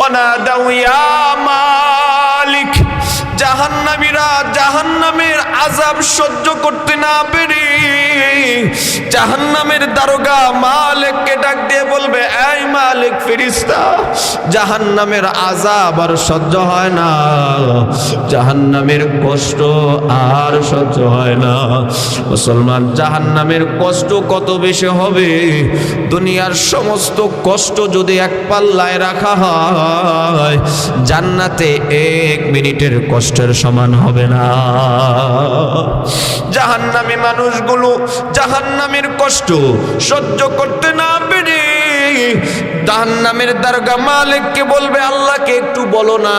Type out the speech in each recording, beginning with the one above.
ওয়ানাদাউ ইয়া মালিক। জাহান্নামীরা জাহান্নামের আযাব সহ্য করতে না পেরে জাহান্নামের দারোগা মালিককে ডাক দিয়ে বলবে, এই মালিক ফেরেশতা, জাহান্নামের আযাব আর সহ্য হয় না, জাহান্নামের কষ্ট আর সহ্য হয় না। মুসলমান, জাহান্নামের কষ্ট কত বেশি হবে? দুনিয়ার সমস্ত কষ্ট যদি এক পাল্লায় রাখা হয়, জান্নাতে 1 মিনিটের কষ্টের সমান হবে না। জাহান্নামী মানুষগুলো জাহান্নামের কষ্ট সহ্য করতে না পেরে জাহান্নামের দারোগা মালিককে বলবে, আল্লাহকে একটু বলো না,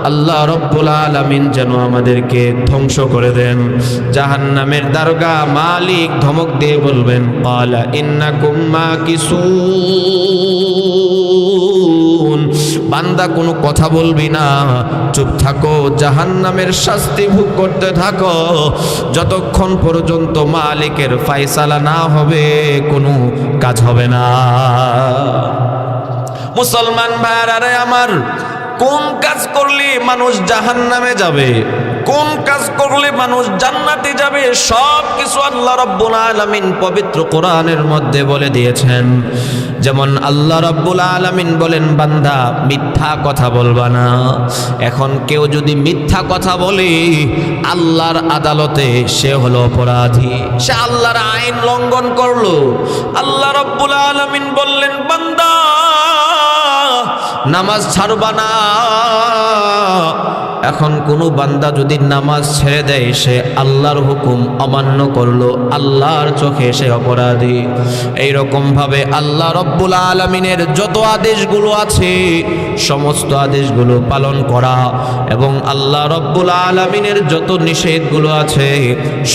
আল্লাহ রব্বুল আলামিন যেন আমাদেরকে ধ্বংস করে দেন। জাহান্নামের দারোগা মালিক ধমক দিয়ে বলবেন, ক্বালা ইন্নাকুম মাকিসুন, বান্দা কোনো কথা বলবি না, চুপ থাকো, জাহান্নামের শাস্তি ভোগ করতে থাকো, যতক্ষণ পর্যন্ত মালিকের ফয়সালা না হবে কোনো কাজ হবে না। মুসলমান ভাইরা আমার, কোন কাজ করলে মানুষ জাহান্নামে যাবে, কোন কাজ করলে মানুষ জান্নাতে যাবে, সব কিছু আল্লাহ রাব্বুল আলামিন পবিত্র কোরআনের মধ্যে বলে দিয়েছেন। যেমন আল্লাহ রাব্বুল আলামিন বলেন, বান্দা মিথ্যা কথা বলবা না। এখন কেউ যদি মিথ্যা কথা বলে আল্লাহর আদালতে সে হলো অপরাধী, সে আল্লাহর আইন লঙ্ঘন করলো। আল্লাহ রাব্বুল আলামিন বললেন, বান্দা নামাজ ছাড়বা না। এখন কোনো বান্দা যদি নামাজ ছেড়ে দেয়, সে আল্লাহর হুকুম অমান্য করলো, আল্লাহর চোখে সে অপরাধী। এইরকম ভাবে আল্লাহ রব্বুল আলামিনের যত আদেশগুলো আছে সমস্ত আদেশগুলো পালন করা, এবং আল্লাহ রব্বুল আলামিনের যত নিষেধগুলো আছে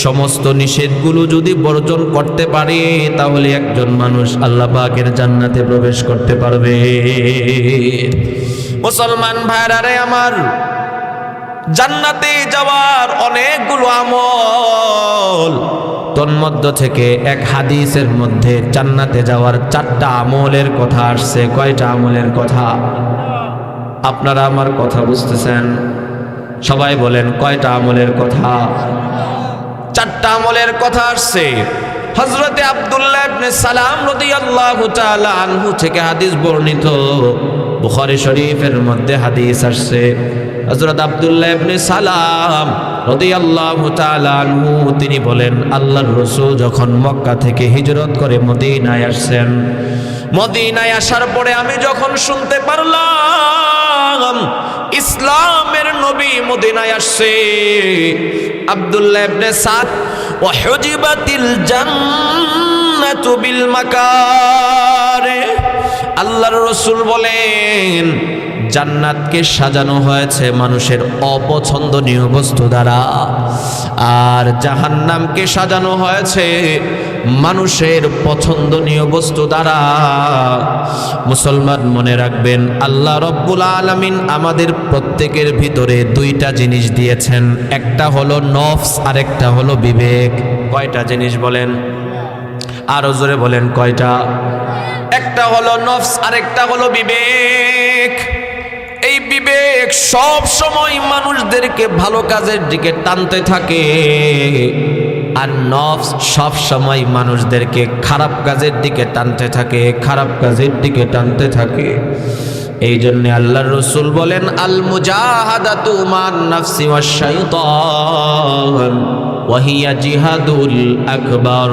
সমস্ত নিষেধগুলো যদি বর্জন করতে পারে, তাহলে একজন মানুষ আল্লাহ পাকের জান্নাতে প্রবেশ করতে পারবে। মুসলমান ভাইরা আমার, জান্নাতে যাওয়ার অনেকগুলো আমল, তন্মধ্য থেকে এক হাদিসের মধ্যে জান্নাতে যাওয়ার 4টা আমলের কথা আসছে। কয়টা আমলের কথা? আপনারা আমার কথা বুঝতেছেন? সবাই বলেন, কয়টা আমলের কথা? 4টা আমলের কথা আসছে। হযরতে আব্দুল্লাহ ইবনে সালাম রাদিয়াল্লাহু তাআলা আনহু থেকে হাদিস বর্ণিত, বুখারী শরীফের মধ্যে হাদিস আসছে। হযরত আব্দুল্লাহ ইবনে সালাম রাদিয়াল্লাহু তাআলা আনহু তিনি বলেন, আল্লাহর রাসূল যখন মক্কা থেকে হিজরত করে মদিনায় আসছেন, মদিনায় আসার পরে আমি যখন শুনতে পারলাম ইসলামের নবী মদিনায় আসছে, আব্দুল্লাহ ইবনে সাদ, ওয়া হুজিবাতিল জান্নাতু বিল মাকারে, আল্লাহর রাসূল বলেন জান্নাতকে সাজানো হয়েছে মানুষের অপছন্দনীয় বস্তু দ্বারা, আর জাহান্নামকে সাজানো হয়েছে মানুষের পছন্দনীয় বস্তু দ্বারা। মুসলমান মনে রাখবেন, আল্লাহ রব্বুল আলামিন আমাদের প্রত্যেকের ভিতরে 2টা জিনিস দিয়েছেন, একটা হলো নফস আর একটা হলো বিবেক। কয়টা জিনিস বলেন? আরো জোরে বলেন, কয়টা? একটা হলো নফস আর একটা হলো বিবেক। এই বিবেক সব সময় মানুষদেরকে ভালো কাজের দিকে টানতে থাকে, আর নফস সব সময় মানুষদেরকে খারাপ কাজের দিকে টানতে থাকে, খারাপ কাজের দিকে টানতে থাকে। এই জন্য আল্লাহর রাসূল বলেন, আল মুজাহাদাতু মান নাফসি ওয়াশ শাইতান ওয়া হিয়া জিহাদুল আকবার।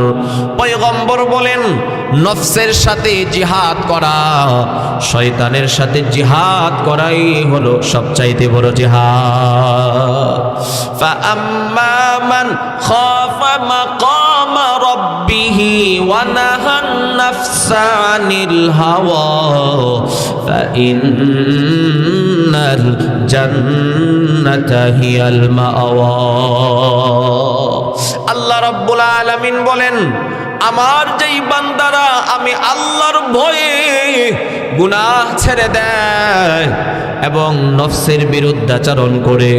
পয়গম্বর বলেন, নফসের সাথে জিহাদ করা, শয়তানের সাথে জিহাদ করাই হলো সবচাইতে বড় জিহাদ। ফাআম্মা মান খাফা মাকামা রাব্বিহি ওয়া নাহান নাফসা আনিল হাওয়া ফাইন্নাল জান্নাতা হিয়াল মাওয়া। আল্লাহ রাব্বুল আলামিন বলেন, আমার যেই বান্দারা আমি আল্লাহর ভয়ে গুনাহ ছেড়ে দেয় এবং নফসের বিরুদ্ধাচরণ করে,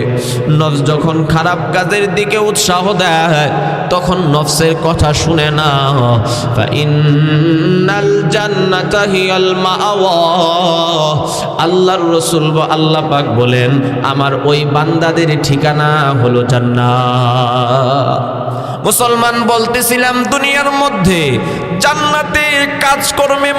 নফস যখন খারাপ কাজের দিকে উৎসাহ দেয় তখন নফসের কথা শুনে না। ফাইন্নাল জান্নাতা হিয়াল মাআওয়া, আল্লাহর রাসূল আল্লাহ পাক বলেন আমার ওই বান্দাদের ঠিকানা হলো জান্নাত। মুসলমান বলতেছিলাম দুনিয়ার মধ্যে জান্নাতে কাজকর্মে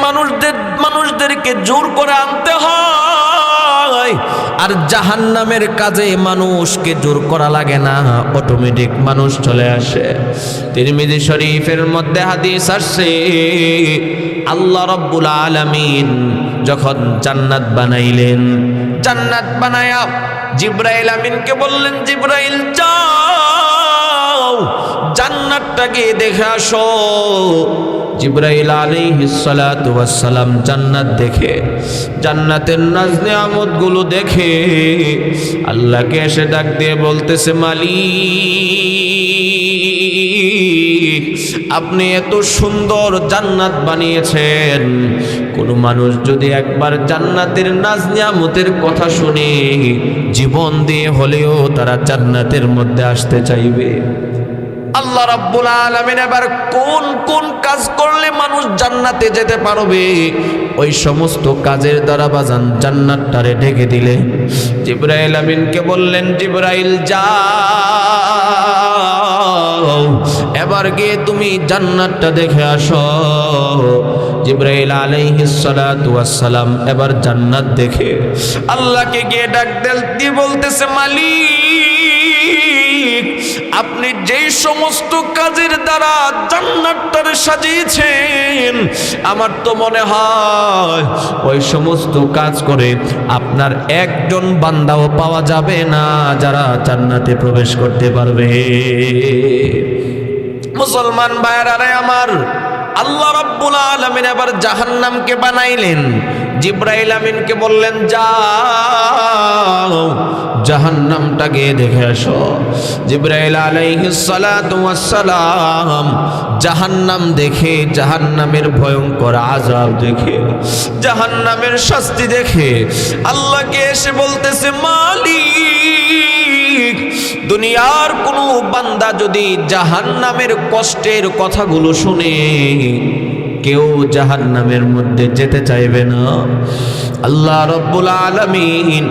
মানুষদেরকে জোর করে আনতে হয়, আর জাহান্নামের কাজে মানুষকে জোর করা লাগে না, অটোমেটিক মানুষ চলে আসে। তিরমিজি শরীফের মধ্যে হাদিস আসছে আল্লাহ রাব্বুল আলামিন যখন জান্নাত বানাইলেন, জান্নাত বানায়া জিবরাইল আমিনকে বললেন জিবরাইল যাও জান্নাতটাকে দেখে আসো। জিবরাইল আলাইহিস সালাতু ওয়াস সালাম জান্নাত দেখে, জান্নাতের নাজ নিয়ামত গুলো দেখে আল্লাহকে এসে ডাক দিয়ে বলতেছে মালিক আপনি এত সুন্দর জান্নাত বানিয়েছেন, কোন মানুষ যদি একবার জান্নাতের নাজ নিয়ামতের কথা শুনে জীবন দিয়ে হলেও তারা জান্নাতের মধ্যে আসতে চাইবে। আল্লাহ রাব্বুল আলামিন এবার কোন কোন কাজ করলে মানুষ জান্নাতে যেতে পারবে ওই সমস্ত কাজের দ্বারা বাজান জান্নাতটারে ঢেকে দিলে। জিবরাইল আমিনকে বললেন জিবরাইল যাও এবার গিয়ে তুমি জান্নাতটা দেখে আসো। জিবরাইল আলাইহিস সালাতু ওয়াস সালাম এবার জান্নাত দেখে আল্লাহকে গিয়ে ডাক দিয়ে বলতেছে মালিক আপনি যেই সমস্ত কাজের দ্বারা জান্নাতটারে সাজিয়েছেন আমার তো মনে হয় ওই সমস্ত কাজ করে আপনার একজন বান্দাও পাওয়া যাবে না যারা জান্নাতে প্রবেশ করতে পারবে। মুসলমান ভাইরা রে আমার, আল্লাহ রাব্বুল আলামিন এবার জাহান্নামকে বানাইলেন। জিবরাইল আমিনকে বললেন যাও জাহান্নামটাকে দেখে আসো। জিবরাইল আলাইহিস সালাতু ওয়াস সালাম জাহান্নাম দেখে, জাহান্নামের ভয়ঙ্কর আযাব দেখে, জাহান্নামের শাস্তি দেখে আল্লাহকে এসে বলতেছে মালিক দুনিয়ার কোনো বান্দা যদি জাহান্নামের কষ্টের কথাগুলো শুনে কেউ জাহান্নামের মধ্যে যেতে চাইবে না। আল্লাহ রাব্বুল আলামিন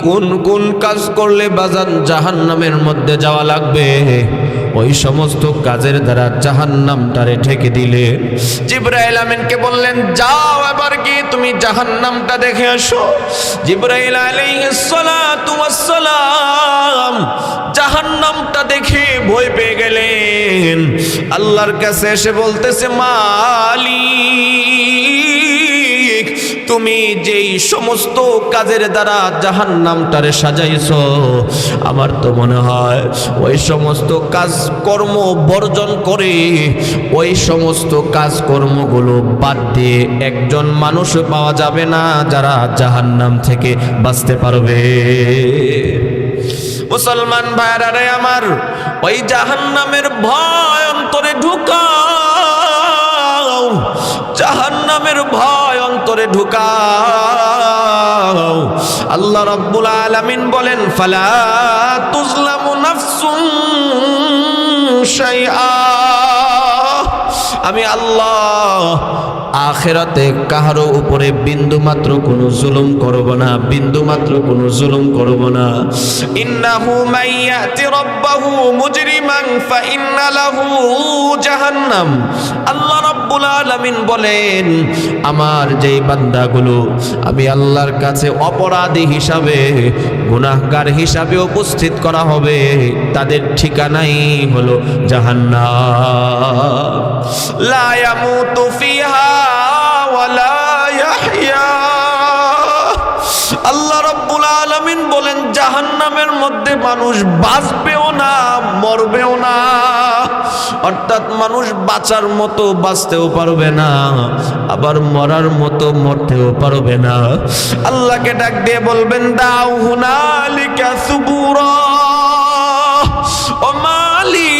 কোন কোন কাজ করলে বাজান জাহান্নামের মধ্যে যাওয়া লাগবে ওই সমস্ত কাজের দ্বারা জাহান্নামটারে ঢেকে দিলে। জিবরাইল আমিনকে বললেন যাও এবার গিয়ে তুমি জাহান্নামটা দেখে আসো। জিবরাইল আলাইহিস সালাতু ওয়াস সালাম জাহান্নামটা দেখে ভয় পেয়ে গেলেন। আল্লাহর কাছে এসে বলতেছে মালিক তুমি যেই সমস্ত কাজের দ্বারা জাহান্নামটারে সাজাইছো আমার তো মনে হয় ওই সমস্ত কাজকর্ম বর্জন করে ওই সমস্ত কাজকর্মগুলো বাদ দিয়ে একজন মানুষও পাওয়া যাবে না যারা জাহান্নাম থেকে বাঁচতে পারবে। মুসলমান ভাইরা রে আমার, ওই জাহান্নামের ভয় অন্তরে ঢুকাও, জাহান্নামের ভয় অন্তরে ঢুকাও। আল্লাহ রাব্বুল আলামিন বলেন ফালা তুজলামু নাফসুন শাইআ, আমি আল্লাহ আখিরাতে কাহারো উপরে বিন্দু মাত্র কোনো জুলুম করব না, বিন্দু মাত্র কোনো জুলুম করব না। ইন্নাহু মাইয়াতি রাব্বাহু মুজরিমান ফাইন্না লাহু জাহান্নাম। আল্লাহ রাব্বুল আলামিন বলেন আমার যেই বান্দাগুলো আমি আল্লাহর কাছে অপরাধী হিসাবে, গুনাহগার হিসাবে উপস্থিত করা হবে তাদের ঠিকানাই হলো জাহান্নাম। লা ইয়ামুতু ফিহা ওয়ালা ইয়াহইয়া। আল্লাহ রাব্বুল আলামিন বলেন জাহান্নামের মধ্যে মানুষ বাঁচবেও না মরবেও না, অর্থাৎ মানুষ বাঁচার মতো বাঁচতেও পারবে না আবার মরার মতো মরতেও পারবে না। আল্লাহকে ডাক দিয়ে বলবেন দাও হুনালিকা সুবুরা, ও মালিক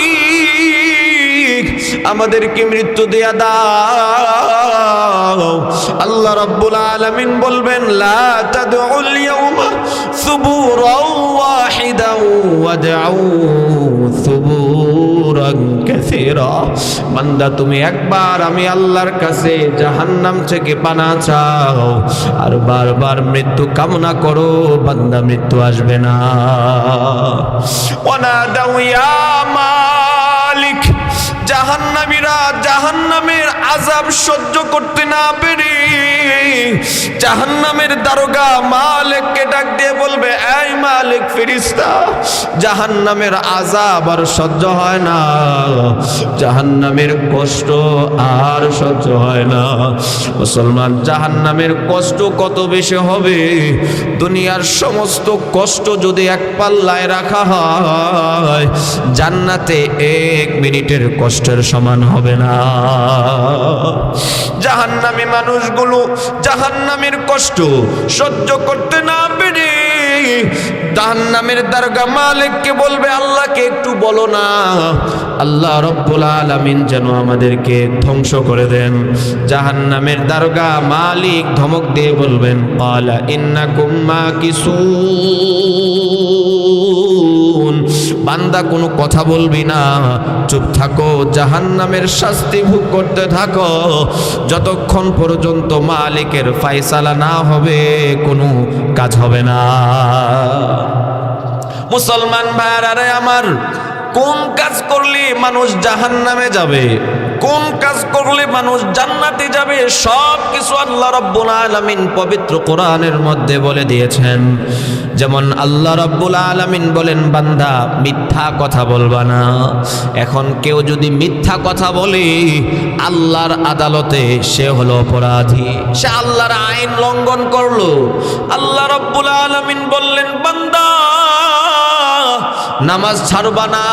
আমাদেরকে মৃত্যু দেয়া দাও। আল্লাহ রাব্বুল আলামিন বলবেন লা তাদউল ইয়াউমা সুবুরাও ওয়াহিদাও ওয়াদউ সুবুরান কাসীরা। বান্দা তুমি একবার আমি আল্লাহর কাছে জাহান্নাম থেকে পানা চাও আর বারবার মৃত্যু কামনা করো, বান্দা মৃত্যু আসবে না। ওয়ানাদাউ ইয়া মালিক, জাহান্নামীরা জাহান্নামের আযাব সহ্য করতে না পেরে জাহান্নামের দারোগা মালিককে ডাক দিয়ে বলবে, এই মালিক ফেরেশতা, জাহান্নামের আযাব আর সহ্য হয় না, জাহান্নামের কষ্ট আর সহ্য হয় না। মুসলমান, জাহান্নামের কষ্ট কত বেশি হবে, দুনিয়ার সমস্ত কষ্ট যদি এক পাল্লায় রাখা হয় জান্নাতে 1 মিনিটের কষ্টের সমান হবে না। জাহান্নামী মানুষগুলো জাহান্নামের কষ্ট সহ্য করতে না পেরে জাহান্নামের দারোগা মালিককে বলবে, আল্লাহকে একটু বলো না আল্লাহ রাব্বুল আলামিন যেন আমাদেরকে ধ্বংস করে দেন। জাহান্নামের দারোগা মালিক ধমক দিয়ে বলবেন, ক্বালা ইন্নাকুম মাকিসুন, বান্দা কোনো কথা বলবি না, চুপ থাকো, জাহান্নামের শাস্তি ভোগ করতে থাকো, যতক্ষণ পর্যন্ত মালিকের ফয়সালা না হবে কোনো কাজ হবে না। মুসলমান ভাইরা আমার, কোন কাজ করলে মানুষ জাহান্নামে যাবে, কোন কাজ করলে মানুষ জান্নাতে যাবে, সব কিছু আল্লাহ রাব্বুল আলামিন পবিত্র কোরআনের মধ্যে বলে দিয়েছেন। যেমন আল্লাহ রাব্বুল আলামিন বলেন, বান্দা মিথ্যা কথা বলবা না। এখন কেউ যদি মিথ্যা কথা বলে আল্লাহর আদালতে সে হলো অপরাধী, সে আল্লাহর আইন লঙ্ঘন করলো। আল্লাহ রাব্বুল আলামিন বললেন, বান্দা নামাজ ছাড়বা না।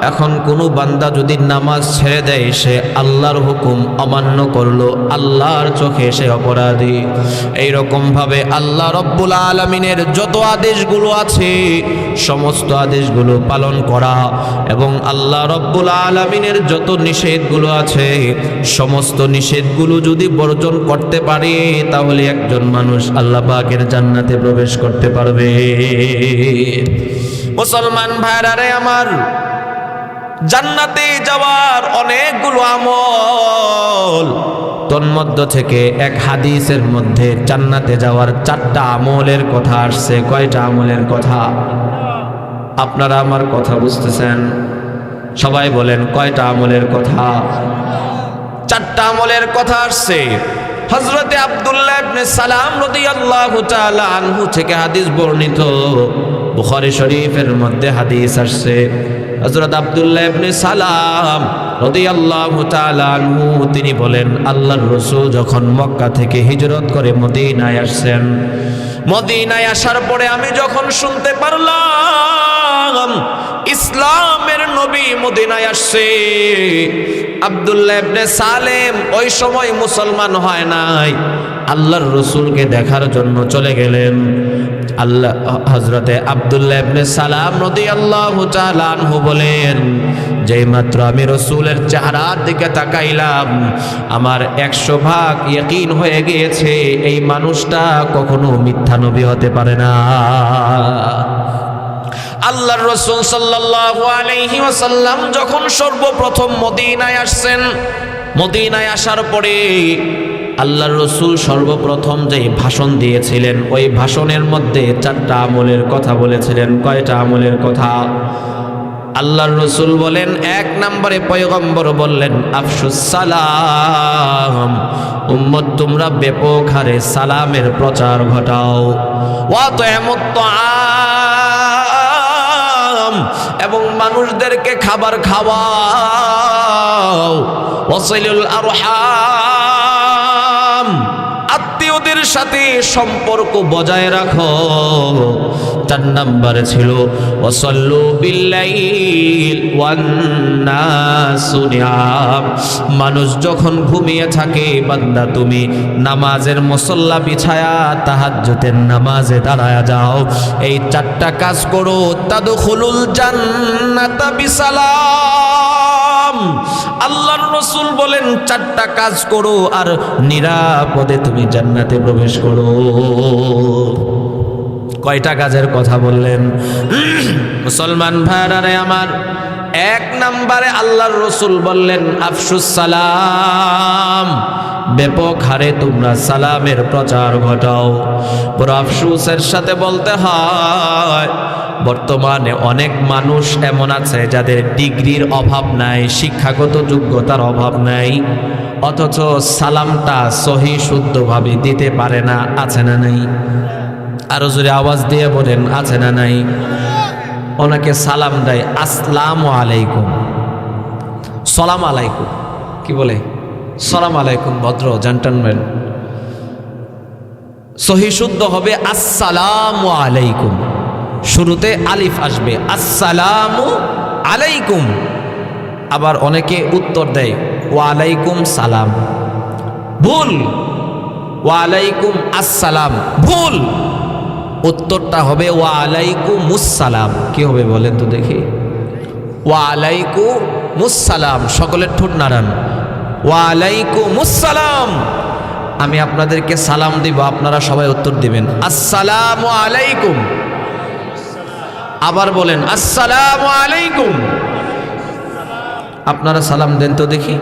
এখন কোনো বান্দা যদি নামাজ ছেড়ে দেয় সে আল্লাহর হুকুম অমান্য করলো, আল্লাহর চোখে সে অপরাধী। এইরকম ভাবে আল্লাহ রাব্বুল আলামিনের যত আদেশগুলো আছে সমস্ত আদেশগুলো পালন করা এবং আল্লাহ রাব্বুল আলামিনের যত নিষেধগুলো আছে সমস্ত নিষেধগুলো যদি বর্জন করতে পারে তাহলে একজন মানুষ আল্লাহ পাকের জান্নাতে প্রবেশ করতে পারবে। মুসলমান ভাইরা আমার, জান্নাতে যাওয়ার অনেকগুলো আমল, তন্মধ্য থেকে এক হাদিসের মধ্যে জান্নাতে যাওয়ার 4টা আমলের কথা আসছে। কয়টা আমলের কথা? আপনারা আমার কথা বুঝতেছেন? সবাই বলেন কয়টা আমলের কথা? 4টা আমলের কথা আসছে। হযরতে আব্দুল্লাহ ইবনে সালাম রাদিয়াল্লাহু তাআলা আনহু থেকে হাদিস বর্ণিত, বুখারী শরীফের মধ্যে হাদিস আসছে। হযরত আব্দুল্লাহ ইবনে সালাম রাদিয়াল্লাহু তাআলা আনহু তিনি বলেন, আল্লাহর রাসূল যখন মক্কা থেকে হিজরত করে মদিনায় আসছেন, মদিনায় আসার পরে আমি যখন শুনতে পারলাম ইসলামের নবী মদিনায় আসছে, আব্দুল্লাহ ইবনে সালেম ওই সময় মুসলমান হয় নাই, আল্লাহর রাসূলকে দেখার জন্য চলে গেলেন। আল্লাহ হযরতে আব্দুল্লাহ ইবনে সালাম রাদিয়াল্লাহু তাআলা আনহু বলেন, যেই মাত্র আমি রাসূলের চেহারার দিকে তাকাইলাম আমার 100 ভাগ ইয়াকিন হয়ে গিয়েছে এই মানুষটা কখনো মিথ্যা নবী হতে পারে না। আল্লাহর রাসূল সাল্লাল্লাহু আলাইহি ওয়াসাল্লাম যখন সর্বপ্রথম মদিনায় আসছেন, মদিনায় আসার পরে আল্লাহর রাসূল সর্বপ্রথম যে ভাষণ দিয়েছিলেন ওই ভাষণের মধ্যে 4টা আমলের কথা বলেছিলেন। কয়টা আমলের কথা? আল্লাহর রাসূল বলেন, 1 নম্বরে পয়গম্বর বললেন, আফশুস সালাম, উম্মত তোমরা ব্যাপক হারে সালামের প্রচার ঘটাও। ওয়া তু'মুত তাআম, এবং মানুষদেরকে খাবার খাওয়াও। ওয়াসিলুল আরহাম, আত্মীয়দের সাথে সম্পর্ক বজায় রাখো। 4 নম্বরে ছিল ওয়াসাল্লু বিল্লাইল ওয়ান নাসু নিয়াম, মানুষ যখন ঘুমিয়ে থাকে বান্দা তুমি নামাজের মুসল্লা বিছায়া তাহাজ্জুদের নামাজে দাঁড়ায়া যাও। এই 4টা কাজ করো, তাদখুলুল জান্নাতা বিসালাম, সালাম। আল্লাহর রাসূল বলেন 4টা কাজ করো আর নিরাপদে তুমি জান্নাতে প্রবেশ করো। কয়টা কাজের কথা বললেন? মুসলমান ভাইরা আমার, 1 নম্বরে আল্লাহর রাসূল বললেন আফশুস সালাম, ব্যাপক হারে তোমরা সালামের প্রচার ঘটাও। বড় আফসোসের সাথে বলতে হয়, বর্তমানে অনেক মানুষ এমন আছে যাদের ডিগ্রির অভাব নাই, শিক্ষাগত যোগ্যতার অভাব নাই, অথচ সালামটা সহি শুদ্ধভাবে দিতে পারে না। আছে না নাই? আরো জোরে আওয়াজ দিয়ে বলেন, আছে না নাই? ওনাকে সালাম দেয় আসসালামু আলাইকুম, সালাম আলাইকুম, কি বলে সালাম আলাইকুম, ভদ্র জেন্টলম্যান। সহি শুদ্ধ হবে আসসালামু আলাইকুম, শুরুতে আলিফ আসবে আসসালামু আলাইকুম। আবার অনেকে উত্তর দেয় ওয়ালাইকুম সালাম, ভুল। ওয়ালাইকুম আসসালাম, ভুল। উত্তরটা হবে ওয়ালাইকুমুসসালাম। কি হবে বলেন তো দেখি? ওয়ালাইকুমুসসালাম। সকলের ঠোঁট নাড়ান, ওয়ালাইকুমুসসালাম। আমি আপনাদেরকে সালাম দিব, আপনারা সবাই উত্তর দিবেন আসসালামু আলাইকুম। আবার বলেন আসসালামু আলাইকুম। আপনারা সালাম দেন তো দেখি।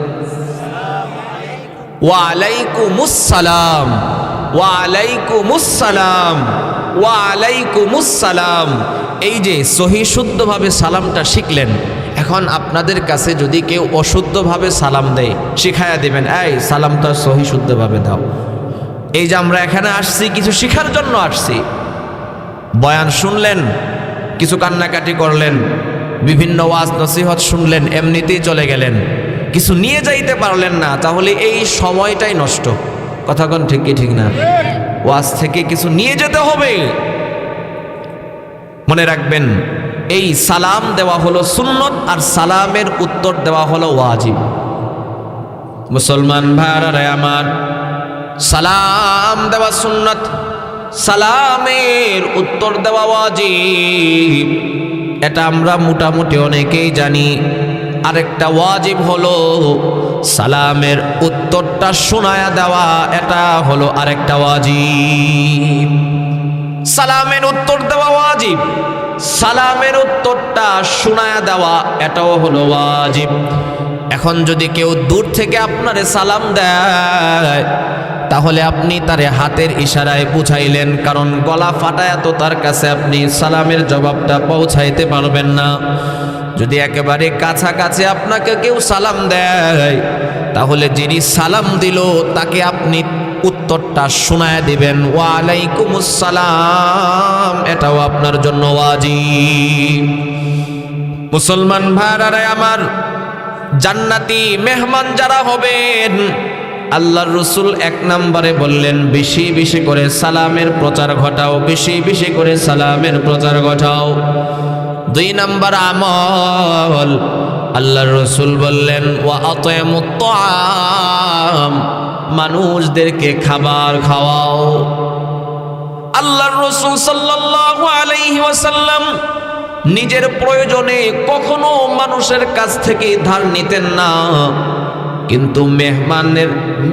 ওয়ালাইকুমুসসালাম, ওয়ালাইকুমুসসালাম, ওয়ালাইকুমুসসালাম। এই যে সহি শুদ্ধভাবে সালামটা শিখলেন, এখন আপনাদের কাছে যদি কেউ অশুদ্ধভাবে সালাম দেয়, শিখায়া দিবেন, এই সালামটা সহি শুদ্ধভাবে দাও। এই যে আমরা এখানে আসছি কিছু শিখার জন্য আসছি। বয়ান শুনলেন, কিছু কান্নাকাটি করলেন, বিভিন্ন ওয়াজ নসিহত শুনলেন, এমনিতেই চলে গেলেন, কিছু নিয়ে যাইতে পারলেন না, তাহলে এই সময়টাই নষ্ট। কথা কোন ঠিক কি ঠিক না? ওয়াজ থেকে কিছু নিয়ে যেতে হবে। মনে রাখবেন, এই সালাম দেওয়া হলো সুন্নত আর সালামের উত্তর দেওয়া হলো ওয়াজিব। মুসলমান ভাইরা আমার, সালাম দেওয়া সুন্নত, সালামের উত্তর দেওয়া ওয়াজিব, এটা আমরা মোটামুটি অনেকেই জানি। আরেকটা ওয়াজিব হলো সালামের উত্তরটা শোনায়া দেওয়া, এটা হলো আরেকটা ওয়াজিব। সালামের উত্তর দেওয়া ওয়াজিব, সালামের উত্তরটা শোনায়া দেওয়া এটাও হলো ওয়াজিব। এখন যদি কেউ দূর থেকে আপনারে সালাম দেয়, তাহলে আপনি তারে হাতের ইশারায় বুঝাইলেন, কারণ গলা ফাটায় তো তার কাছে আপনি সালামের জবাবটা পৌঁছাইতে পারবেন না। যদি একেবারে কাছাকাছি আপনাকে কেউ সালাম দেয়, তাহলে যিনি সালাম দিল তাকে আপনি উত্তরটা শোনায় দিবেন ওয়ালাইকুমুসসালাম, এটাও আপনার জন্য ওয়াজিব। মুসলমান ভাইরা আমার, জান্নাতি মেহমান যারা হবেন, আল্লাহর রাসূল 1 নম্বরে বললেন বেশি বেশি করে সালামের প্রচার ঘটাও, বেশি বেশি করে সালামের প্রচার ঘটাও। 2 নম্বর আমল, আল্লাহর রাসূল বললেন ওয়া আতয়িমুত তাআম, মানুষদেরকে খাবার খাওয়াও। আল্লাহর রাসূল সাল্লাল্লাহু আলাইহি ওয়াসাল্লাম নিজের প্রয়োজনে কখনো মানুষের কাছ থেকে ধার নিতেন না, কিন্তু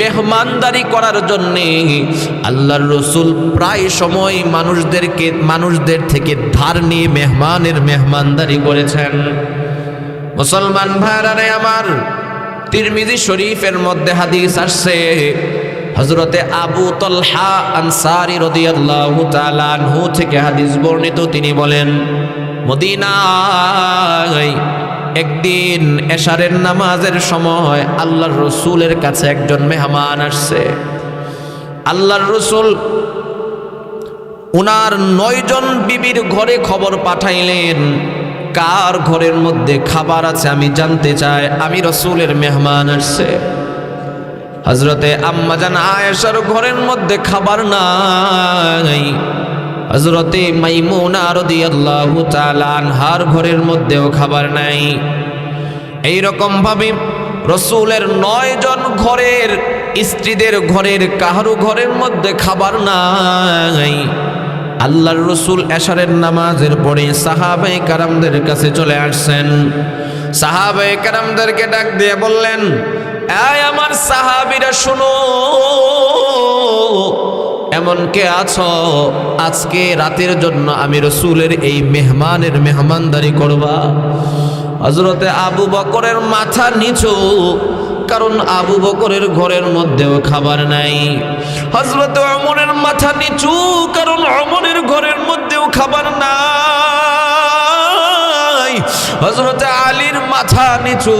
মেহমানদারি করার জন্যে আল্লাহর রাসূল প্রায় সময় মানুষদের থেকে ধার নিয়ে মেহমানদারি করেছেন। মুসলমান ভাইরা আমার, তিরমিজি শরীফের মধ্যে হাদিস আসছে, হযরতে আবু তালহা আনসারী রাদিয়াল্লাহু তাআলা আনহু থেকে হাদিস বর্ণিত। তিনি বলেন, মদিনায় একদিন এশারের নামাজের সময় আল্লাহর রাসূলের কাছে একজন মেহমান আসছে। আল্লাহর রাসূল উনার 9 জন বিবির ঘরে খবর পাঠাইলেন, কার ঘরের মধ্যে খাবার আছে আমি জানতে চাই, আমি রাসূলের মেহমান আসছে। হযরতে আম্মা জান আয়েশার ঘরের মধ্যে খাবার নাই, হযরতে মাইমুনা রাদিয়াল্লাহু তাআলা আনহার ঘরের মধ্যেও খাবার নাই। এই রকম ভাবে রাসূলের 9 জন ঘরের স্ত্রীদের ঘরের কারো ঘরের মধ্যে খাবার নাই। আল্লাহর রাসূল এশারের নামাজের পরে সাহাবায়ে কারামদের কাছে চলে আসছেন। সাহাবায়ে কেরামদেরকে ডাক দিয়ে বললেন, এই আমার সাহাবীরা শোনো, এমন কে আছো আজকে রাতের জন্য আমি রাসূলের এই মেহমানের মেহমানদারি করবা? হযরতে আবু বকরের মাথা নিচু, কারণ আবু বকরের ঘরের মধ্যেও খাবার নাই। হযরতে ওমরের মাথা নিচু, কারণ ওমরের ঘরের মধ্যেও খাবার নাই। হযরতে আলীর মাথা নিচু,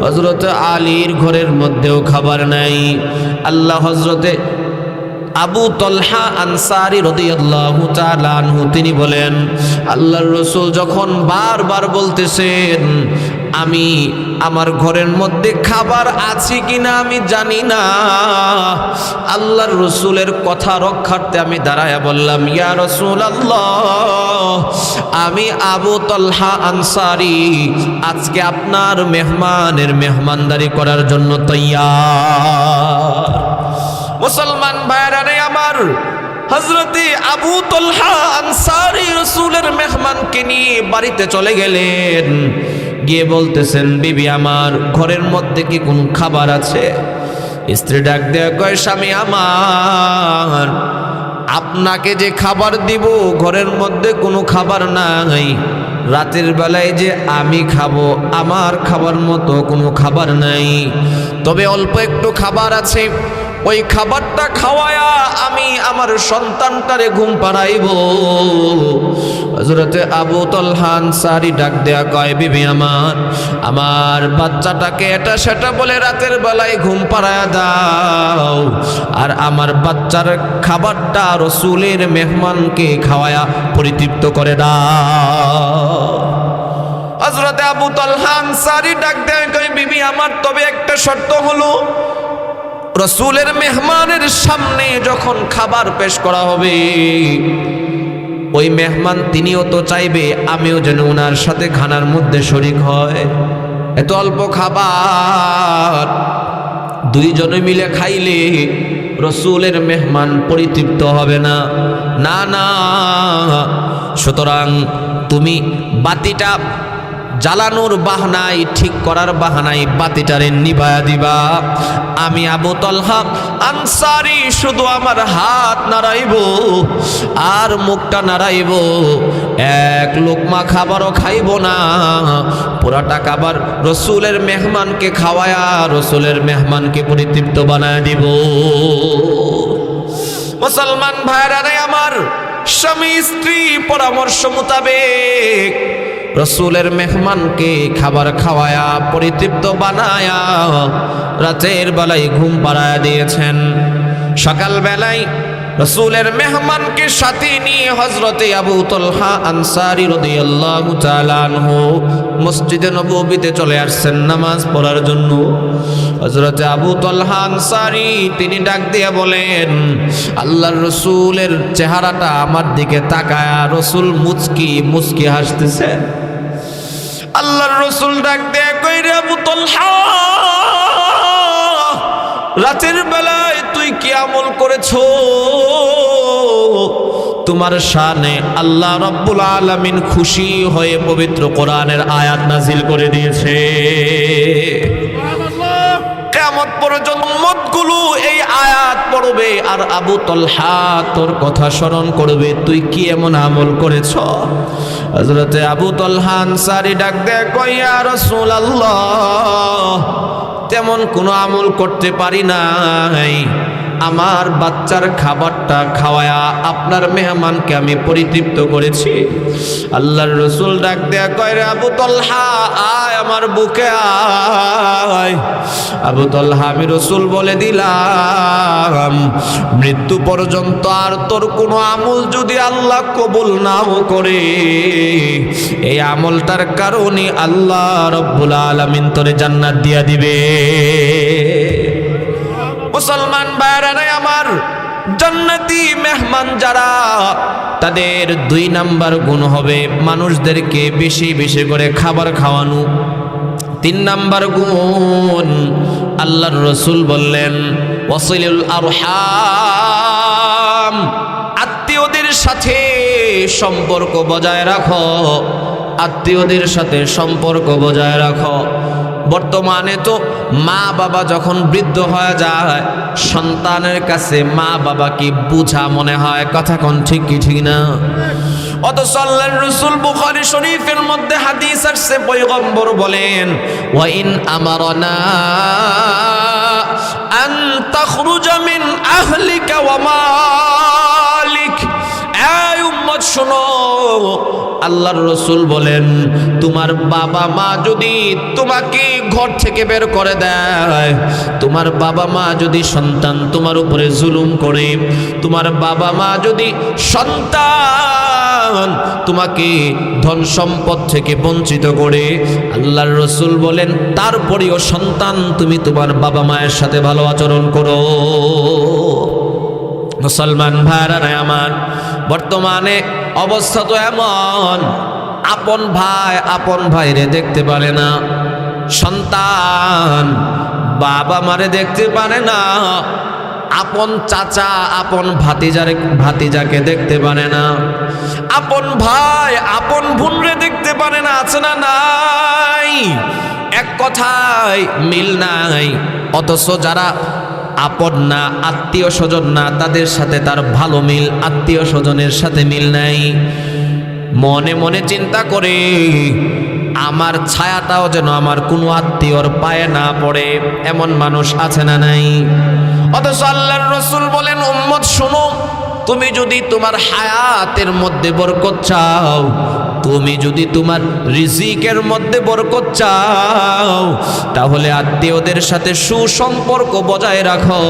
হযরতে আলীর ঘরের মধ্যেও খাবার নাই। আল্লাহ হযরতে আবু তলহা আনসারী রাদিয়াল্লাহু তাআলা আনহু তিনি বলেন, আল্লাহর রাসূল যখন বারবার বলতেছেন আমি আমার ঘরের মধ্যে খাবার আছে কিনা আমি জানি না, আল্লাহর রাসূলের কথা রক্ষার্থে আমি দাঁড়ায়া বললাম, ইয়া রাসূলুল্লাহ, আমি আবু তলহা আনসারী আজকে আপনার মেহমানের মেহমানদারি করার জন্য তৈয়ার। মুসলমান ভাইরা রে আমার, হযরতে আবু তলহা আনসারী রাসূলের মেহমানকে নিয়ে বাড়িতে চলে গেলেন। গিয়ে বলতেছেন, বিবি আমার ঘরের মধ্যে কি কোনো খাবার আছে? স্ত্রী ডাক দেয়া কয়, স্বামী আমার, আপনাকে যে খাবার দিব ঘরের মধ্যে কোনো খাবার নাই, রাতের বেলায় যে আমি খাবো আমার খাবার মতো কোনো খাবার নাই, তবে অল্প একটু খাবার আছে, ওই খাবারটা খাওয়ায়া আমি আমার সন্তানটারে ঘুম পাড়াইব। হযরতে আবু তলহা আনসারী ডাক দেয়া কয়, বিবি আমার, আমার বাচ্চাটাকে এটা সেটা বলে রাতের বেলায় ঘুম পাড়ায়া দাও, আর আমার বাচ্চার খাবারটা রাসূলের মেহমানকে খাওয়ায়া পরিতৃপ্ত করে দাও। হযরতে আবু তলহা আনসারী ডাক দেয়া কয়, বিবি আমার, তবে একটা শর্ত হলো, রাসূলের মেহমানের সামনে যখন খাবার পেশ করা হবে, ওই মেহমান তিনিও তো চাইবে আমিও যেন ওনার সাথে খানার মধ্যে শরীক হয়। এত অল্প খাবার দুইজনে মিলে খাইলে রাসূলের মেহমান পরিতৃপ্ত হবে না। না না, সুতরাং তুমি বাতিটা জ্বালানোর বাহানায়, ঠিক করার বাহানায় বাতিটারে নিভায়া দিবা। আমি আবু তলহা আনসারী শুধু আমার হাত নাড়াইব আর মুখটা নাড়াইব, এক লোকমা খাবারও খাইব না, পুরাটা খাবার রাসূলের মেহমানকে খাওয়ায়া রাসূলের মেহমানকে পরিতৃপ্ত বানায় দিব। মুসলমান ভাইরা রে আমার, স্বামী স্ত্রী পরামর্শ মোতাবেক রাসূলের মেহমানকে খাবার খাওয়ায়া পরিতৃপ্ত বানায়া রাতের বেলায় ঘুম পাড়ায়া দিয়েছেন। সকাল বেলায় রাসূলের মেহমানকে সাথে নিয়ে হযরতে আবু তলহা আনসারী রাদিয়াল্লাহু তাআলা আনহু মসজিদে নববীতে চলে আসছেন নামাজ পড়ার জন্য। হযরতে আবু তলহা আনসারী তিনি ডাক দিয়ে বলেন, আল্লাহর রাসূলের চেহারাটা আমার দিকে তাকায়া রাসূল মুচকি মুচকি হাসতেছে। আল্লাহর রাসূল ডাক দিয়ে কই, রে আবু তলহা, রাতের বেলায় তুই কি আমল করেছো? তোমার শানে আল্লাহ রাব্বুল আলামিন খুশি হয়ে পবিত্র কোরআনের আয়াত নাজিল করে দিয়েছে। কিয়ামত পর্যন্ত উম্মতগুলো এই আয়াত পড়বে আর আবু তলহা তোর কথা স্মরণ করবে, তুই কি এমন আমল করেছ? হযরতে আবু তলহা আনসারী ডাক দেয়া কয়, ইয়া রাসূলুল্লাহ, তেমন কোনো আমল করতে পারি নাই, আমার বাচ্চার খাবারটা খাওয়ায়া আপনার মেহমানকে আমি পরিতৃপ্ত করেছি। আল্লাহর রাসূল ডাক দেয়া কয়, রে আবু তলহা, আয় আমার বুকে আয়। আবু তলহা, আমি রাসূল বলে দিলাম, মৃত্যু পর্যন্ত আর তোর কোনো আমল যদি আল্লাহ কবুল নাও করে, এই আমলটার কারণে আল্লাহ রাব্বুল আলামিন তোরে জান্নাত দিয়া দিবে। মুসলমান ভাইরা আমার, জান্নাতি মেহমান যারা, তাদের 2 নাম্বার গুণ হবে মানুষদেরকে বেশি বেশি করে খাবার খাওয়ানো। 3 নাম্বার গুণ, আল্লাহর রাসূল বললেন, ওয়াসিলুল আরহাম, আত্মীয়দের সাথে সম্পর্ক বজায় রাখো। আত্মীয়দের সাথে সম্পর্ক বজায় রাখো। বর্তমানে তো মা বাবা যখন বৃদ্ধ হয়ে যায়, সন্তানের কাছে মা বাবা কি বুঝা মনে হয়, কথা কোন ঠিক কি ঠিক না? অথচ আল্লাহর রাসূল বুখারী শরীফের মধ্যে হাদিস আসছে, পয়গম্বর বলেন, ওয়া ইন আমারনা আন তাখরুজা মিন আহলিকা ওয়া মালিক। এই উম্মত শোনো, আল্লাহর রাসূল বলেন, তোমার বাবা মা যদি তোমাকে ঘর থেকে বের করে দেয়, তোমার বাবা মা যদি সন্তান তোমার উপরে জুলুম করে, তোমার বাবা মা যদি সন্তান তোমাকে ধন সম্পদ থেকে বঞ্চিত করে, আল্লাহর রাসূল বলেন তারপরেও সন্তান তুমি তোমার বাবা মায়ের সাথে ভালো আচরণ করো। মুসলমান ভাইরা আমার, বর্তমানে অবস্থা তো এমন, আপন ভাই আপন ভাইরে দেখতে পারে না, সন্তান বাবা মারে দেখতে পারে না, আপন চাচা আপন ভাতিজাকে দেখতে পারে না, আপন ভাই আপন বোনরে দেখতে পারে না। আছে না নাই? এক কথায় মিল নাই। অথচ যারা আপন না, আত্মীয় স্বজন না, তাদের সাথে তার ভালো মিল, আত্মীয় স্বজনের সাথে মিল নাই। মনে মনে চিন্তা করে, আমার ছায়াটাও যেন আমার কোনো আত্মীয়র পায়ে না পড়ে, এমন মানুষ আছে না নাই? অথচ আল্লাহর রাসূল বলেন, উম্মত শোনো, তুমি যদি তোমার হায়াতের মধ্যে বরকত চাও, তুমি যদি তোমার রিজিকের মধ্যে বরকত চাও, তাহলে আত্মীয়দের সাথে সুসম্পর্ক বজায় রাখো।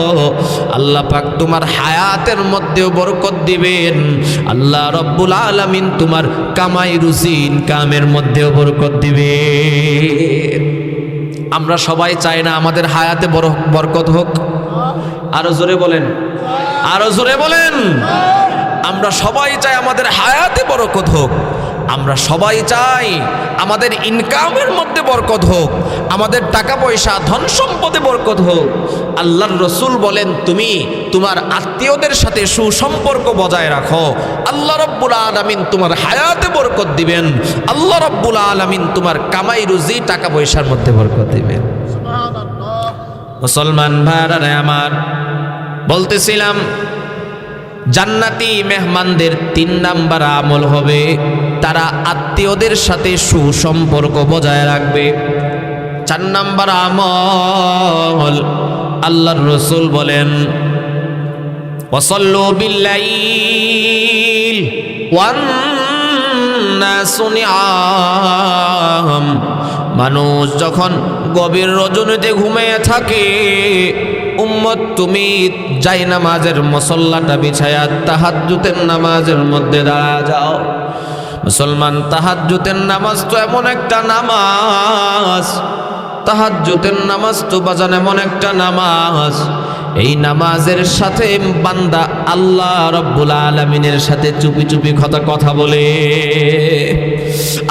আল্লাহ পাক তোমার হায়াতের মধ্যেও বরকত দিবেন। আল্লাহ রব্বুল আলামিন তোমার কামাই রুজি ইনকামের মধ্যেও বরকত দিবেন। আমরা সবাই চাই না আমাদের হায়াতে বরকত হোক? আরো জোরে বলেন, আরো জোরে বলেন। আমরা সবাই চাই আমাদের হায়াতে বরকত হোক, আমরা সবাই চাই আমাদের ইনকামের মধ্যে বরকত হোক, আমাদের টাকা পয়সা ধন সম্পদে বরকত হোক। আল্লাহর রাসূল বলেন, তুমি তোমার আত্মীয়দের সাথে সুসম্পর্ক বজায় রাখো, আল্লাহ রাব্বুল আলামিন তোমার হায়াতে বরকত দিবেন, আল্লাহ রাব্বুল আলামিন তোমার কামাই রুজি টাকা পয়সার মধ্যে বরকত দিবেন। সুবহানাল্লাহ। মুসলমান ভাইরা আমার, বলতেছিলাম জান্নাতি মেহমানদের 3 নাম্বার আমল হবে, তারা আত্মীয়দের সাথে সুসম্পর্ক বজায় রাখবে। 4 নাম্বার আমল, আল্লাহর রাসূল বলেন, ওয়াসাল্লু বিল্লাইল ওয়ান নাসু নিআম। মানুষ যখন গভীর রজনীতে ঘুমিয়ে থাকে, উম্মত তুমি যাই নামাজের মুসল্লাটা বিছায়া তাহাজ্জুদের নামাজের মধ্যে দাঁড়া যাও। মুসলমান, তাহাজ্জুদের নামাজ তো এমন একটা নামাজ, তাহাজ্জুদের নামাজ তো বাজান এমন একটা নামাজ, এই নামাজের সাথে বান্দা আল্লাহ রাব্বুল আলামিনের সাথে চুপি চুপি কথা বলে।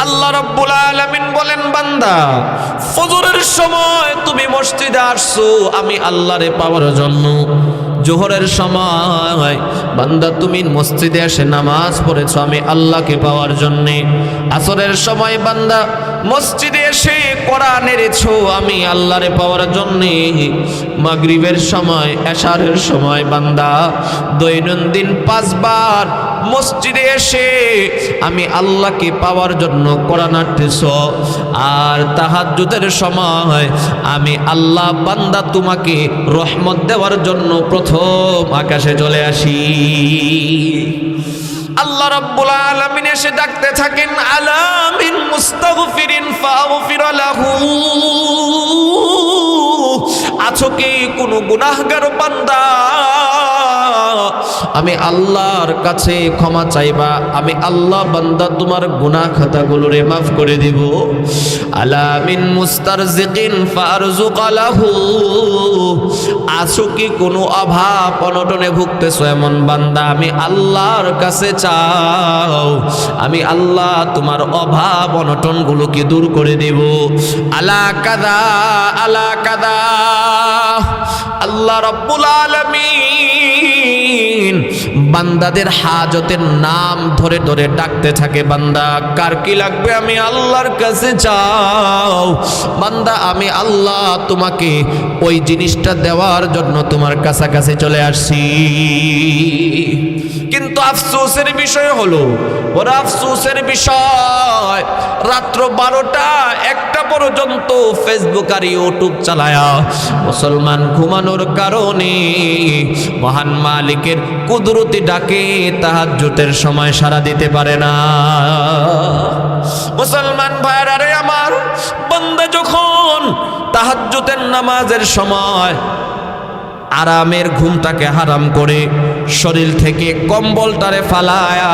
আল্লাহ রাব্বুল আলামিন বলেন, বান্দা ফজরের সময় তুমি মসজিদে আসছো আমি আল্লাহরে পাওয়ার জন্য, জোহরের সময় বান্দা তুমি মসজিদে এসে নামাজ পড়েছো আমি আল্লাহকে পাওয়ার জন্য, আসরের সময় বান্দা মসজিদে এসে কোরআন এনেছো আমি আল্লাহরে পাওয়ার জন্য, মাগরিবের সময় এশারের সময় বান্দা দৈনন্দিন 5 বার মসজিদে এসে আমি আল্লাহকে পাওয়ার জন্য কোরআন আনতেছো, আর তাহাজ্জুদের সময় আমি আল্লাহ বান্দা তোমাকে রহমত দেওয়ার জন্য প্রথম আকাশে চলে আসি। আল্লাহ রাব্বুল আলামিন এসে ডাকতে থাকেন, আলা মিন মুস্তাগফিরিন ফাগফির লাহু। আছো কি কোনো গুনাহগার বান্দা, আমি আল্লাহর কাছে ক্ষমা চাইবা, আমি আল্লাহ বান্দা তোমার গুনাহ খাতাগুলোরে মাফ করে দিব। আলা মিন মুস্তারজিকিন ফারজুক লাহু। আছো কি কোনো অভাব অনটনে ভুগতেছো এমন বান্দা, আমি আল্লাহর কাছে চাও, আমি আল্লাহ তোমার অভাব অনটনগুলোকে দূর করে দেব। আলা কাদা আলা কাদা। আল্লাহ রাব্বুল আলামিন বান্দাদের হাজতের নাম ধরে ধরে ডাকতে থাকে, বান্দা কার কি লাগবে আমি আল্লাহর কাছে চাও, বান্দা আমি আল্লাহ তোমাকে ওই জিনিসটা দেওয়ার জন্য তোমার কাছাকাছি চলে আসছি। কিন্তু আফসোসের বিষয় হলো, ওরা আফসোসের বিষয় রাত্র 12টা-1টা পর্যন্ত ফেসবুক আর ইউটিউব চালায়া মুসলমান ঘুমানোর কারণে মহান মালিকের কুদরতি ডাকে তাহাজ্জুদের সময় সাড়া দিতে পারে না। মুসলমান ভাইরা রে আমার, বান্দা যখন তাহাজ্জুদের নামাজের সময় আরামের ঘুমটাকে হারাম করে শরীর থেকে কম্বলটারে ফালায়া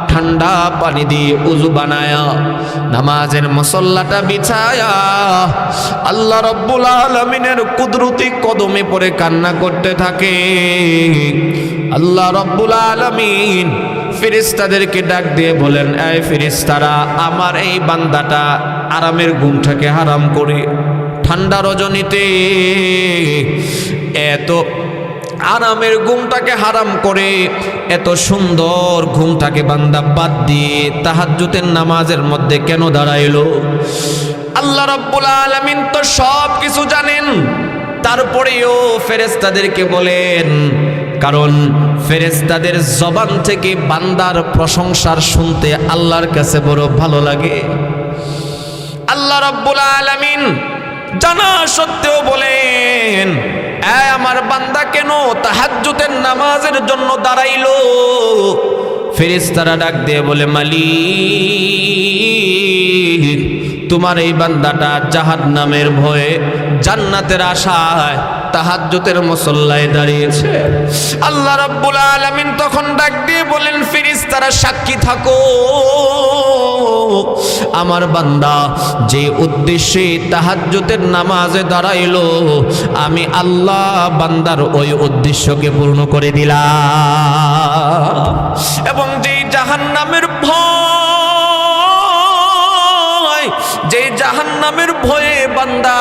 ঠান্ডা পানি দিয়ে উযু বানায়া নামাজের মুসল্লাটা বিছায়া আল্লাহ রাব্বুল আলামিনের কুদরতি কদমে পড়ে কান্না করতে থাকে, আল্লাহ রাব্বুল আলামিন ফেরেশতাদেরকে ডাক দিয়ে বলেন, এই ফেরেশতারা, আমার এই বান্দাটা আরামের ঘুমটাকে হারাম করে ঠান্ডা রজনীতে এত আরামের ঘুমটাকে হারাম করে এত সুন্দর ঘুমটাকে বান্দা বাদ দিয়ে তাহাজ্জুদের নামাজের মধ্যে কেন দাঁড়াইলো? আল্লাহ রাব্বুল আলামিন তো সব কিছু জানেন, তারপরেও ফেরেশতাদেরকে বলেন, কারণ ফেরেশতাদের জবান থেকে বান্দার প্রশংসার শুনতে আল্লাহর কাছে বড় ভালো লাগে। আল্লাহ রাব্বুল আলামিন জানা সত্ত্বেও বলেন, আমার বান্দা কেন তাহাজ্জুদের নামাজের জন্য দাঁড়াইলো? ফেরেশতারা ডাক দিয়ে বলে, মালিক, তোমার এই বান্দাটা জাহান্নামের ভয়ে জান্নাতের আশায় তাহাজ্জুদের মুসল্লায় দাঁড়িয়েছে। আল্লাহ রাব্বুল আলামিন তখন ডাক দিয়ে বলেন, ফেরেশতারা সাক্ষী থাকো, আমার বান্দা যে উদ্দেশ্যে তাহাজ্জুদের নামাজে দাঁড়াইলো আমি আল্লাহ বান্দার ওই উদ্দেশ্যকে পূর্ণ করে দিলাম। এবং যে জাহান্নামের ভয়, যে জাহান্নামের ভয়ে বান্দা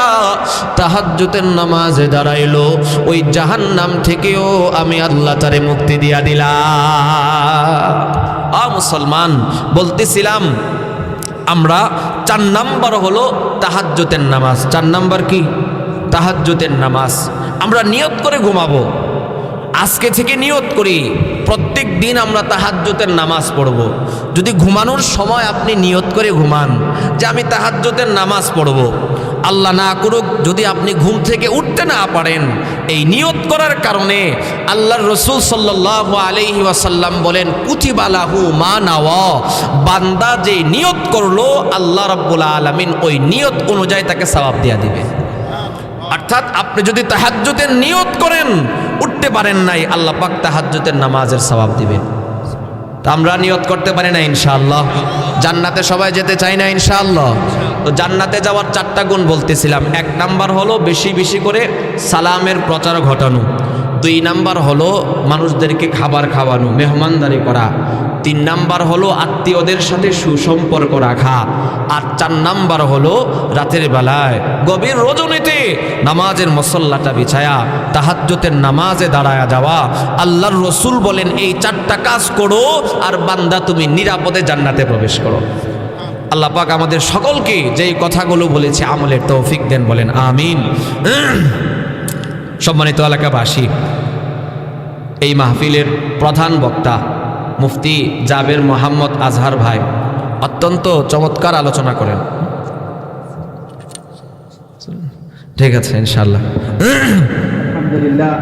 তাহাজ্জুদের নামাজে দাঁড়াইলো ওই জাহান্নাম থেকেও আমি আল্লাহ তারে মুক্তি দিয়া দিলাম। মুসলমান, বলতেছিলাম আমরা 4 নাম্বার হলো তাহাজ্জুদের নামাজ। 4 নাম্বার কি? তাহাজ্জুদের নামাজ। আমরা নিয়ত করে ঘুমাবো, আজকে থেকে নিয়ত করি প্রত্যেক দিন আমরা তাহাজ্জুদের নামাজ পড়ব। যদি ঘুমানোর সময় আপনি নিয়ত করে ঘুমান যে আমি তাহাজ্জুদের নামাজ পড়ব, আল্লাহ না করুক যদি আপনি ঘুম থেকে উঠতে না পারেন, এই নিয়ত করার কারণে আল্লাহর রাসূল সাল্লাল্লাহু আলাইহি ওয়াসাল্লাম বলেন, কুতিবা লাহু মা নাওয়া, বান্দা যে নিয়ত করলো আল্লাহ রাব্বুল আলামিন ওই নিয়ত অনুযায়ী তাকে সওয়াব দিয়ে দিবে। অর্থাৎ আপনি যদি তাহাজ্জুদের নিয়ত করেন, উঠতে পারেন নাই, আল্লাহ পাক তাহাজ্জুদের নামাজের সওয়াব দিবেন। তা আমরা নিয়ত করতে পারি না ইনশাআল্লাহ? জান্নাতে সবাই যেতে চাই না ইনশাআল্লাহ? তো জান্নাতে যাওয়ার 4টা গুণ বলতেছিলাম। 1 নাম্বার হলো বেশি বেশি করে সালামের প্রচার ঘটানো। 2 নাম্বার হলো মানুষদেরকে খাবার খাওয়ানো, মেহমানদারি করা। 3 নাম্বার হলো আত্মীয়দের সাথে সুসম্পর্ক রাখা। আর 4 নাম্বার হলো রাতের বেলায় গভীর রজনীতে নামাজের মুসল্লাটা বিছায়া তাহাজ্জুদের নামাজে দাঁড়ায়া যাওয়া। আল্লাহর রাসূল বলেন, এই 4টা কাজ করো আর বান্দা তুমি নিরাপদে জান্নাতে প্রবেশ করো। আল্লাহ পাক আমাদের সকলকে যেই কথাগুলো বলেছে আমলের তৌফিক দেন, বলেন আমিন। সম্মানিত এলাকাবাসী, এই মাহফিলের প্রধান বক্তা মুফতি জাবের মোহাম্মদ আজহার ভাই অত্যন্ত চমৎকার আলোচনা করেন। ঠিক আছে ইনশাআল্লাহ। আলহামদুলিল্লাহ।